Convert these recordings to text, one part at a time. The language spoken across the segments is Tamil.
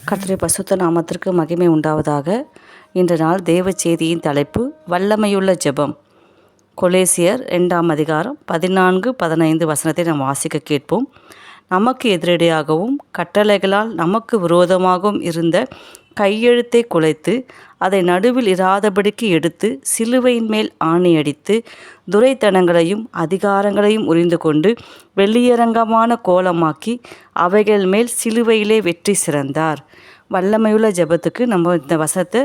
கர்த்தருடைய பரிசுத்த நாமத்திற்கு மகிமை உண்டாவதாக. இன்று நாள் தேவ செய்தியின் தலைப்பு வல்லமையுள்ள ஜெபம். கொலேசியர் 2ஆம் அதிகாரம் 14-15 வசனத்தை நாம் வாசிக்க கேட்போம். நமக்கு எதிரடையாகவும் கட்டளைகளால் நமக்கு விரோதமாகவும் இருந்த கையெழுத்தை குலைத்து அதை நடுவில் இராதபடிக்கு எடுத்து சிலுவையின் மேல் ஆணியடித்து துரைத்தனங்களையும் அதிகாரங்களையும் உரிந்து கொண்டு வெளியரங்கமான கோலமாக்கி அவைகள் மேல் சிலுவையிலே வெற்றி சிறந்தார். வல்லமையுள்ள ஜெபத்துக்கு நம்ம இந்த வசனத்தை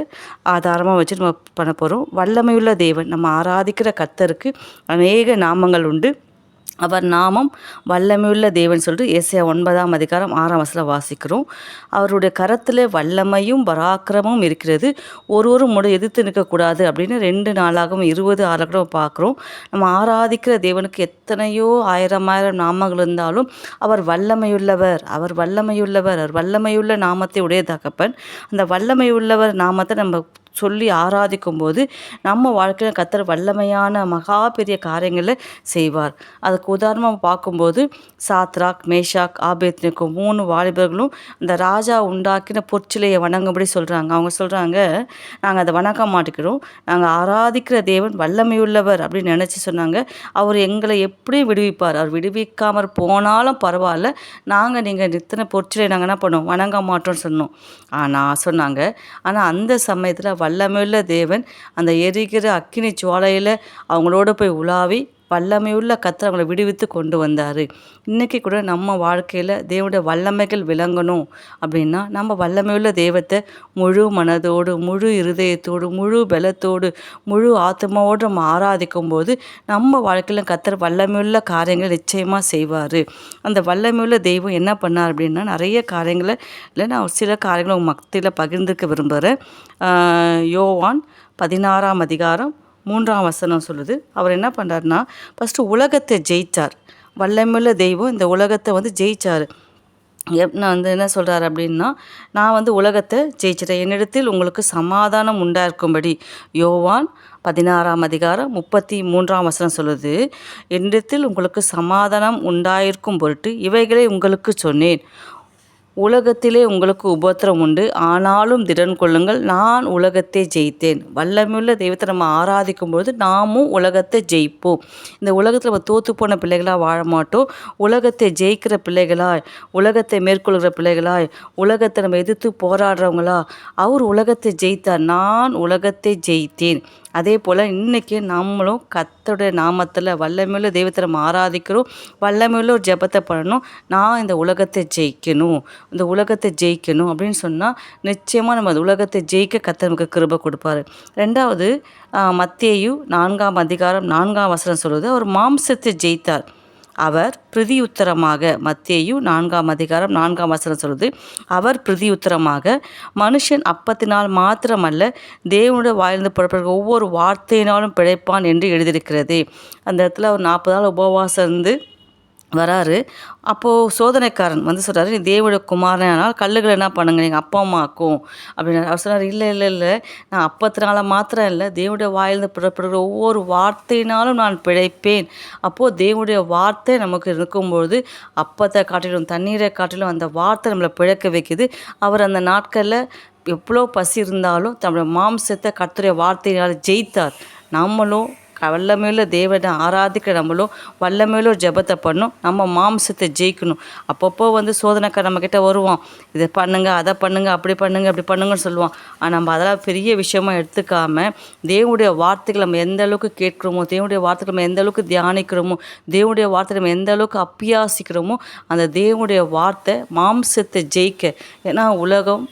ஆதாரமாக வச்சு நம்ம பண்ண போகிறோம். வல்லமையுள்ள தேவன், நம்ம ஆராதிக்கிற கர்த்தருக்கு அநேக நாமங்கள் உண்டு. அவர் நாமம் வல்லமையுள்ள தேவன் சொல்லிட்டு ஏசாயா 9ஆம் அதிகாரம் 6ஆம் வசனம் வாசிக்கிறோம். அவருடைய கரத்தில் வல்லமையும் பராக்கிரமும் இருக்கிறது, ஒரு முறை எதிர்த்து நிற்கக்கூடாது அப்படின்னு 2 நாளாகவும் 20:6 கூட பார்க்குறோம். நம்ம ஆராதிக்கிற தேவனுக்கு எத்தனையோ ஆயிரம் நாமங்கள் இருந்தாலும் அவர் வல்லமையுள்ளவர், அவர் வல்லமையுள்ள நாமத்தை உடைய தகப்பன். அந்த வல்லமையுள்ளவர் நாமத்தை நம்ம சொல்லி ஆராதிக்கும் போது நம்ம வாழ்க்கையில் கர்த்தர் வல்லமையான மகா பெரிய காரியங்களை செய்வார். அதுக்கு உதாரணமாக பார்க்கும்போது சாத்ராக், மேஷாக், ஆபேத்நேகோ 3 வாலிபர்களும் இந்த ராஜா உண்டாக்கின பொற்சிலையை வணங்கும்படி சொல்கிறாங்க. அவங்க சொல்கிறாங்க, நாங்கள் அதை வணங்க மாட்டேங்கிறோம், நாங்கள் ஆராதிக்கிற தேவன் வல்லமையுள்ளவர் அப்படின்னு நினச்சி சொன்னாங்க. அவர் எங்களை எப்படி விடுவிப்பார், அவர் விடுவிக்காமற் போனாலும் பரவாயில்ல, நீங்கள் இத்தனை பொற்சிலை நாங்கள் என்ன பண்ணுவோம், வணங்க மாட்டோம்னு சொன்னோம். ஆனால் அந்த சமயத்தில் வல்லமையுள்ள தேவன் அந்த எரிகிற அக்கினி ஜுவாலையில் அவங்களோட போய் உலாவி வல்லமையுள்ள கர்த்தர் அவங்களை விடுவித்து கொண்டு வந்தார். இன்றைக்கி கூட நம்ம வாழ்க்கையில் தேவனுடைய வல்லமைகள் விளங்கணும் அப்படின்னா நம்ம வல்லமையுள்ள தெய்வத்தை முழு மனதோடு, முழு இருதயத்தோடு, முழு பலத்தோடு, முழு ஆத்மாவோடு நம்ம ஆராதிக்கும் போது நம்ம வாழ்க்கையில் கர்த்தர் வல்லமையுள்ள காரியங்களை நிச்சயமாக செய்வார். அந்த வல்லமையுள்ள தெய்வம் என்ன பண்ணார் அப்படின்னா நிறைய காரியங்களை இல்லை, நான் சில காரியங்களை உங்கள் மத்தியில் பகிர்ந்துக்க விரும்புகிறேன். யோவான் 16ஆம் அதிகாரம் 3ஆம் வசனம் சொல்லுது. அவர் என்ன பண்ணுறாருன்னா, ஃபஸ்ட்டு உலகத்தை ஜெயித்தார். வல்லமையுள்ள தெய்வம் இந்த உலகத்தை ஜெயித்தார். நான் என்ன சொல்கிறார் அப்படின்னா, நான் உலகத்தை ஜெயிச்சிட்டேன், என்னிடத்தில் உங்களுக்கு சமாதானம் உண்டாயிருக்கும்படி. யோவான் 16ஆம் அதிகாரம் 33ஆம் வசனம் சொல்லுது, என்னிடத்தில் உங்களுக்கு சமாதானம் உண்டாயிருக்கும் பொருட்டு இவைகளை உங்களுக்கு சொன்னேன். உலகத்திலே உங்களுக்கு உபத்திரம் உண்டு, ஆனாலும் திடன் கொள்ளுங்கள், நான் உலகத்தை ஜெயித்தேன். வல்லமையுள்ள தெய்வத்தை நம்ம ஆராதிக்கும்பொழுது நாமும் உலகத்தை ஜெயிப்போம். இந்த உலகத்தில் நம்ம தோற்று போன பிள்ளைகளாக வாழ மாட்டோம். உலகத்தை ஜெயிக்கிற பிள்ளைகளாய், உலகத்தை மேற்கொள்கிற பிள்ளைகளாய், உலகத்தை நம்ம எதிர்த்து போராடுறவங்களா. அவர் உலகத்தை ஜெயித்தார், நான் உலகத்தை ஜெயித்தேன். அதே போல் இன்றைக்கி நம்மளும் கர்த்தருடைய நாமத்தில் வல்லமையுள்ள தெய்வத்தை நம்ம ஆராதிக்கிறோம். வல்லமையுள்ள ஒரு ஜெபத்தை பண்ணணும். நான் இந்த உலகத்தை ஜெயிக்கணும் அப்படின்னு சொன்னால் நிச்சயமாக நம்ம அந்த உலகத்தை ஜெயிக்க கர்த்தர் நமக்கு கிருபை கொடுப்பாரு. 2வது மத்தேயு 4ஆம் அதிகாரம் 4ஆம் வசனம் சொல்லுது, அவர் மாம்சத்தை ஜெயித்தார், அவர் பிரதியுத்தரமாக. மத்தேயு 4ஆம் அதிகாரம் 4ஆம் வசனம் சொல்லுது, அவர் பிரதியுத்தரமாக மனுஷன் அப்பத்தினால் மாத்திரமல்ல தேவனுடைய வாயிலிருந்து புறப்படுகிற ஒவ்வொரு வார்த்தையினாலும் பிழைப்பான் என்று எழுதியிருக்கிறது. அந்த இடத்துல அவர் 40 நாள் உபவாசம் இருந்து வராரு. அப்போது சோதனைக்காரன் சொல்கிறாரு, நீ தேவனுடைய குமாரனால் கல்லுகளை என்ன பண்ணுங்க, நீங்கள் அப்பா அம்மாக்கும் அப்படின்னு. அவர் சொன்னார், இல்லை, நான் அப்பத்தினால மாத்திரம் இல்லை, தேவனுடைய வாயிலிருந்து புறப்படுகிற ஒவ்வொரு வார்த்தையினாலும் நான் பிழைப்பேன். அப்போது தேவனுடைய வார்த்தை நமக்கு இருக்கும்பொழுது அப்பத்தை காட்டிலும் தண்ணீரை காட்டிலும் அந்த வார்த்தை நம்மளை பிழைக்க வைக்குது. அவர் அந்த நாட்களில் எவ்வளோ பசி இருந்தாலும் தன்னுடைய மாம்சத்தை கர்த்தருடைய வார்த்தையினால் ஜெயித்தார். நம்மளும் வல்லமையுள்ள தேவனை ஆராதிக்கிற நம்மளும் வல்லமையுள்ள ஒரு ஜெபத்தை பண்ணணும். நம்ம மாம்சத்தை ஜெயிக்கணும். அப்பப்போ சோதனைக்கார நம்மக்கிட்ட வருவான், இதை பண்ணுங்க, அதை பண்ணுங்க, அப்படி பண்ணுங்கன்னு சொல்லுவான். ஆனால் நம்ம அதெல்லாம் பெரிய விஷயமா எடுத்துக்காமல் தேவனுடைய வார்த்தைகள் நம்ம எந்த அளவுக்கு கேட்குறோமோ, தேவனுடைய வார்த்தைகள் நம்ம எந்த அளவுக்கு தியானிக்கிறோமோ, தேவனுடைய வார்த்தை நம்ம எந்த அளவுக்கு அப்பியாசிக்கிறோமோ, அந்த தேவனுடைய வார்த்தை மாம்சத்தை ஜெயிக்க. ஏன்னா உலகம்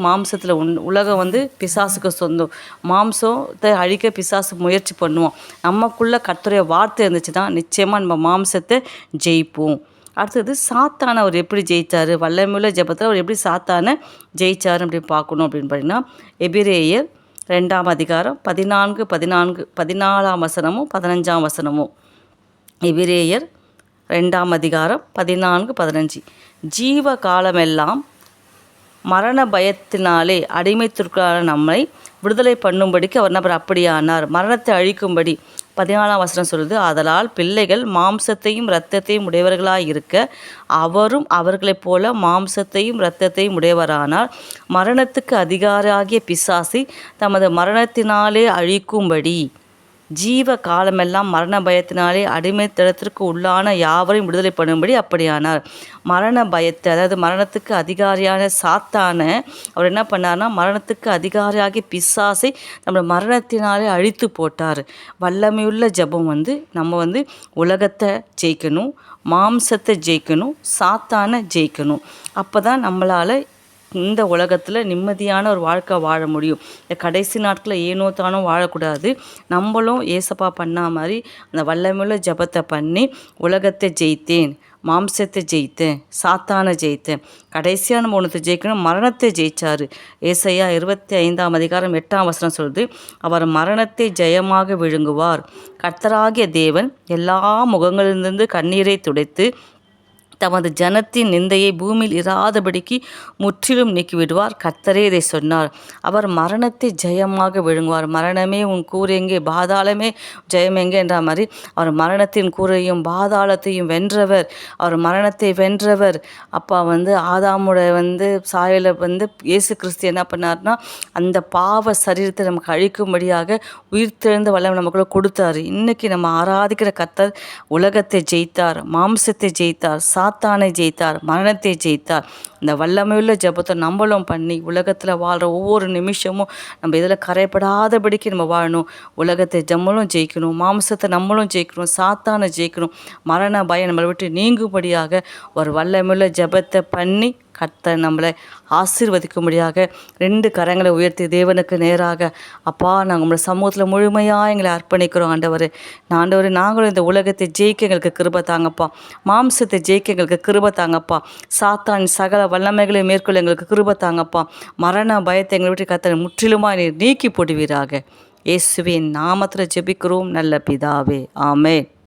மாம்சத்தில் உலகம் பிசாசுக்கு சொந்தம். மாம்சத்தை அழிக்க பிசாசு முயற்சி பண்ணுவோம். நமக்குள்ளே கர்த்தருடைய வார்த்தை இருந்துச்சுன்னா நிச்சயமாக நம்ம மாம்சத்தை ஜெயிப்போம். அடுத்தது சாத்தானை அவர் எப்படி ஜெயித்தார், வல்லமையுள்ள ஜெபத்தில் அவர் எப்படி சாத்தானை ஜெயித்தார் அப்படின்னு பார்க்கணும். அப்படின்னு பார்த்தீங்கன்னா எபிரேயர் 2ஆம் அதிகாரம் 14-14 வசனமும் 15ஆம் வசனமும். எபிரேயர் 2ஆம் அதிகாரம் 14-15. ஜீவ காலமெல்லாம் மரண பயத்தினாலே அடிமைத்திற்கான நம்மை விடுதலை பண்ணும்படிக்கு அவர் நபர் அப்படியானார். மரணத்தை அழிக்கும்படி 14ஆம் வசனம் சொல்லுது, ஆதலால் பிள்ளைகள் மாம்சத்தையும் இரத்தத்தையும் உடையவர்களாய் இருக்க அவரும் அவர்களைப் போல மாம்சத்தையும் இரத்தத்தையும் உடையவரானால் மரணத்துக்கு அதிகாரியாகிய பிசாசை தமது மரணத்தினாலே அழிக்கும்படி ஜீவ காலமெல்லாம் மரண பயத்தினாலே அடிமைத்தனத்திற்கு உள்ளான யாவரையும் விடுதலை பண்ணும்படி அப்படியானார். மரண பயத்தை, அதாவது மரணத்துக்கு அதிகாரியான சாத்தான அவர் என்ன பண்ணார்னா, மரணத்துக்கு அதிகாரியாகி பிசாசை நம்ம மரணத்தினாலே அழித்து போட்டார். வல்லமையுள்ள ஜெபம் நம்ம உலகத்தை ஜெயிக்கணும், மாம்சத்தை ஜெயிக்கணும், சாத்தானை ஜெயிக்கணும். அப்போ தான் நம்மளால் இந்த உலகத்தில் நிம்மதியான ஒரு வாழ்க்கை வாழ முடியும். இந்த கடைசி நாட்களில் ஏனோ தானோ வாழக்கூடாது. நம்மளும் ஏசப்பா பண்ணா மாதிரி அந்த வல்லமையுள்ள ஜெபத்தை பண்ணி உலகத்தை ஜெயித்தேன், மாம்சத்தை ஜெயித்தேன், சாத்தானை ஜெயித்தேன், கடைசியாக நம்ம ஒன்றத்தை ஜெயிக்கணும், மரணத்தை ஜெயிச்சார். ஏசாயா 25ஆம் அதிகாரம் 8ஆம் வசனம் சொல்லுது, அவர் மரணத்தை ஜெயமாக விழுங்குவார். கர்த்தராகிய தேவன் எல்லா முகங்களிலிருந்து கண்ணீரை துடைத்து தமது ஜனத்தின் நிந்தையை பூமியில் இராதபடிக்கு முற்றிலும் நீக்கிவிடுவார். கர்த்தரே இதை சொன்னார். அவர் மரணத்தை ஜெயமாக விழுங்குவார். மரணமே உன் கூர் எங்கே, பாதாளமே ஜெயம் எங்கே என்ற மாதிரி அவர் மரணத்தின் கூரையும் பாதாளத்தையும் வென்றவர். அவர் மரணத்தை வென்றவர். அப்பா ஆதாமுடைய சாயலை இயேசு கிறிஸ்து என்ன பண்ணார்னா, அந்த பாவ சரீரத்தை நமக்கு அழிக்கும்படியாக உயிர்த்தெழுந்த வல்லமை நமக்குள்ள கொடுத்தாரு. இன்னைக்கு நம்ம ஆராதிக்கிற கர்த்தர் உலகத்தை ஜெயித்தார், மாம்சத்தை ஜெயித்தார், சாத்தானை ஜெயித்தார், மரணத்தை ஜெயித்தார். இந்த வல்லமையுள்ள ஜெபத்தை நம்மளும் பண்ணி உலகத்தில் வாழ்கிற ஒவ்வொரு நிமிஷமும் நம்ம இதில் கரைப்படாதபடிக்கு நம்ம வாழணும். உலகத்தை நம்மளும் ஜெயிக்கணும், மாம்சத்தை நம்மளும் ஜெயிக்கணும், சாத்தானை ஜெயிக்கணும், மரண பயம் நம்மளை விட்டு நீங்கும்படியாக ஒரு வல்லமையுள்ள ஜெபத்தை பண்ணி கர்த்தர் நம்மளை ஆசீர்வதிக்கும்படியாக 2 கரங்களை உயர்த்தி தேவனுக்கு நேராக, அப்பா நாங்கள் உங்களை சமூகத்தில் முழுமையாக எங்களை அர்ப்பணிக்கிறோம் ஆண்டவரே. நாங்களும் இந்த உலகத்தை ஜெயிக்க எங்களுக்கு கிருபை தாங்கப்பா, மாம்சத்தை ஜெயிக்க எங்களுக்கு கிருபை தாங்கப்பா, சாத்தான் சகல வல்லமைகளை மேற்கொள்ள எங்களுக்கு கிருபை தாங்கப்பா. மரண பயத்தை எங்களை விட்டு கர்த்தர் முற்றிலுமாக நீக்கி போடுவீராக. இயேசுவின் நாமத்தில் ஜெபிக்கிறோம் நல்ல பிதாவே, ஆமென்.